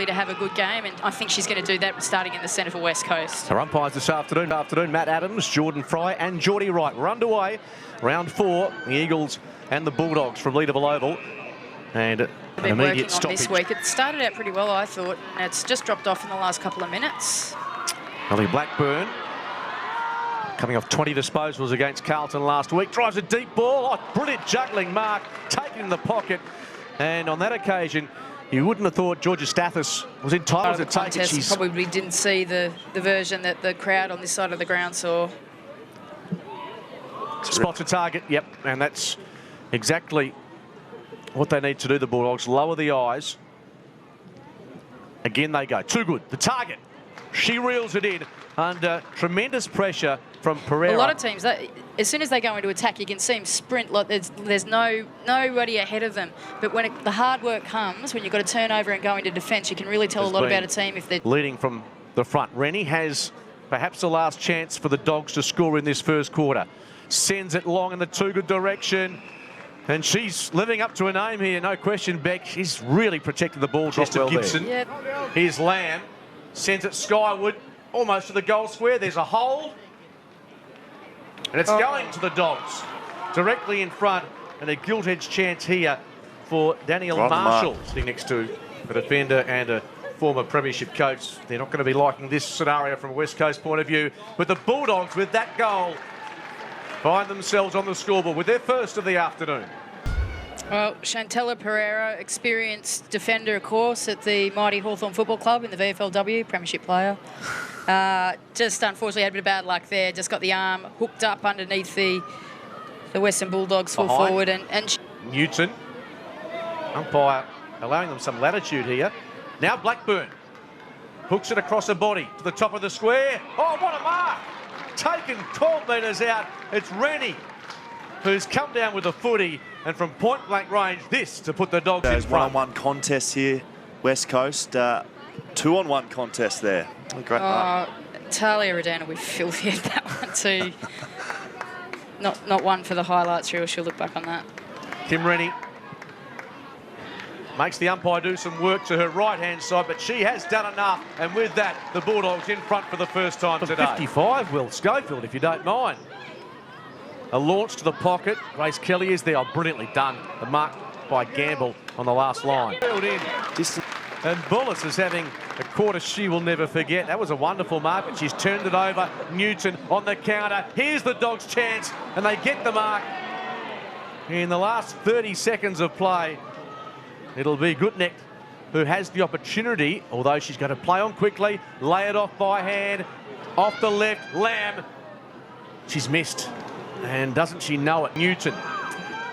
to have a good game, and I think she's going to do that starting in the centre for West Coast. Our umpires this afternoon, Matt Adams, Jordan Fry and Geordie Wright. We're underway. Round 4, the Eagles and the Bulldogs from Leederville Oval. And an been immediate working on stoppage. this week. It started out pretty well, I thought, and it's just dropped off in the last couple of minutes. Ellie Blackburn, coming off 20 disposals against Carlton last week, drives a deep ball. Oh, brilliant juggling mark, taken in the pocket. And on that occasion, you wouldn't have thought Georgia Stathis was entitled to take it. She probably didn't see the version that the crowd on this side of the ground saw. Spots a target, yep, and that's exactly what they need to do, the Bulldogs. Lower the eyes. Again they go, too good. The target, she reels it in under tremendous pressure from Pereira. A lot of teams, as soon as they go into attack, you can see them sprint like there's nobody ahead of them. But when the hard work comes, when you've got to turn over and go into defence, you can really tell a lot about a team if they're leading from the front. Rennie has perhaps the last chance for the Dogs to score in this first quarter. Sends it long in the too good direction. And she's living up to her name here, no question, Beck. She's really protected the ball. Chester Gibson. Yeah. Here's Lamb. Sends it skyward, almost to the goal square. There's a hold. And it's going to the Dogs. Directly in front. And a gilt-edged chance here for Danielle Marshall. Sitting next to a defender and a former premiership coach. They're not going to be liking this scenario from a West Coast point of view. But the Bulldogs, with that goal, find themselves on the scoreboard with their first of the afternoon. Well, Chantella Pereira, experienced defender, of course, at the mighty Hawthorn Football Club in the VFLW, premiership player. Just unfortunately had a bit of bad luck there. Just got the arm hooked up underneath the Western Bulldogs full forward. And Newton, umpire allowing them some latitude here. Now Blackburn hooks it across the body to the top of the square. Oh, what a mark! Taken 12 metres out. It's Rennie who's come down with a footy, and from point-blank range, this to put the Dogs in front. One-on-one contest here, West Coast. Two-on-one contest there. Great mark. Talia Rodana, we filthy at that one too. not one for the highlights reel. She'll look back on that. Kim Rennie makes the umpire do some work to her right-hand side, but she has done enough, and with that, the Bulldogs in front for the first time today. 55, Will Schofield, if you don't mind. A launch to the pocket. Grace Kelly is there. Oh, brilliantly done. The mark by Gamble on the last line. And Bullis is having a quarter she will never forget. That was a wonderful mark, but she's turned it over. Newton on the counter. Here's the Dogs' chance, and they get the mark. In the last 30 seconds of play, it'll be Gutnecht who has the opportunity, although she's going to play on quickly, lay it off by hand, off the left, Lamb. She's missed, and doesn't she know it? Newton,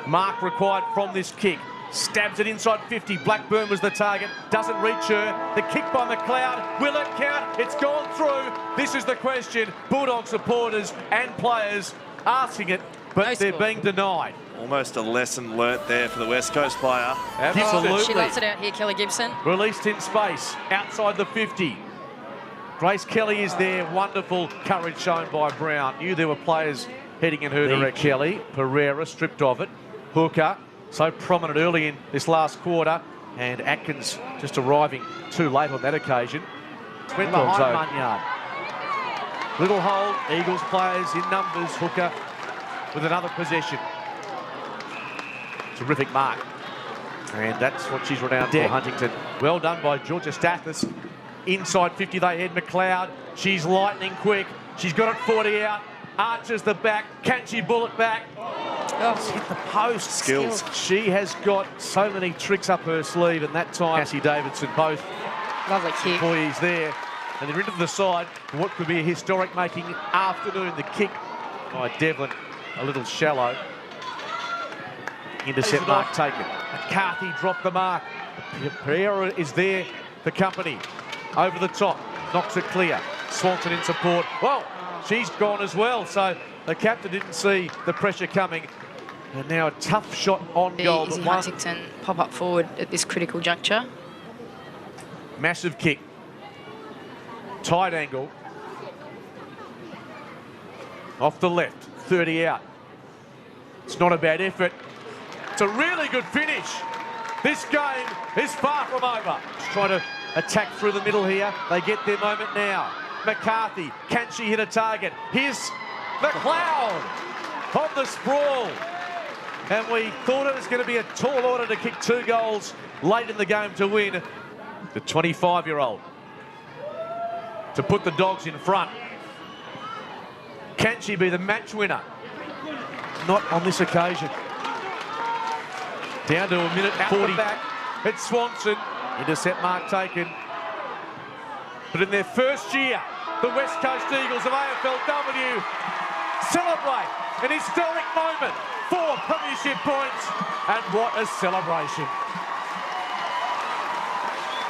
mark required from this kick, stabs it inside 50, Blackburn was the target, doesn't reach her, the kick by McLeod, will it count? It's gone through. This is the question, Bulldog supporters and players asking it, but they're being denied. Almost a lesson learnt there for the West Coast player. Absolutely. She loves it out here, Kelly Gibson. Released in space, outside the 50. Grace Kelly is there, wonderful courage shown by Brown. Knew there were players heading in her direction. Kelly, Pereira stripped of it. Hooker, so prominent early in this last quarter. And Atkins just arriving too late on that occasion. Went behind Munyard. Little hold, Eagles players in numbers. Hooker with another possession. Terrific mark. And that's what she's renowned for, Huntington. Well done by Georgia Stathis. Inside 50 they head McLeod. She's lightning quick. She's got it 40 out. Arches the back. Can she bullet back? Oh, hit the post. Skills. She has got so many tricks up her sleeve, and that time Cassie Davidson, both Lovely kick. employees there. And they're into the side for what could be a historic-making afternoon. The kick by Devlin, a little shallow. Intercept mark taken. McCarthy dropped the mark. Pereira is there for company. Over the top, knocks it clear. Swanson in support. Well, she's gone as well. So the captain didn't see the pressure coming. And now a tough shot on goal. Izzy Huntington pop up forward at this critical juncture. Massive kick. Tight angle. Off the left, 30 out. It's not a bad effort. It's a really good finish. This game is far from over. Just trying to attack through the middle here. They get their moment now. McCarthy, can she hit a target? Here's McLeod on the sprawl. And we thought it was going to be a tall order to kick 2 goals late in the game to win. The 25-year-old to put the Dogs in front. Can she be the match winner? Not on this occasion. Down to a minute 40 back. It's Swanson. Intercept mark taken. But in their first year, the West Coast Eagles of AFLW celebrate an historic moment. 4 premiership points. And what a celebration.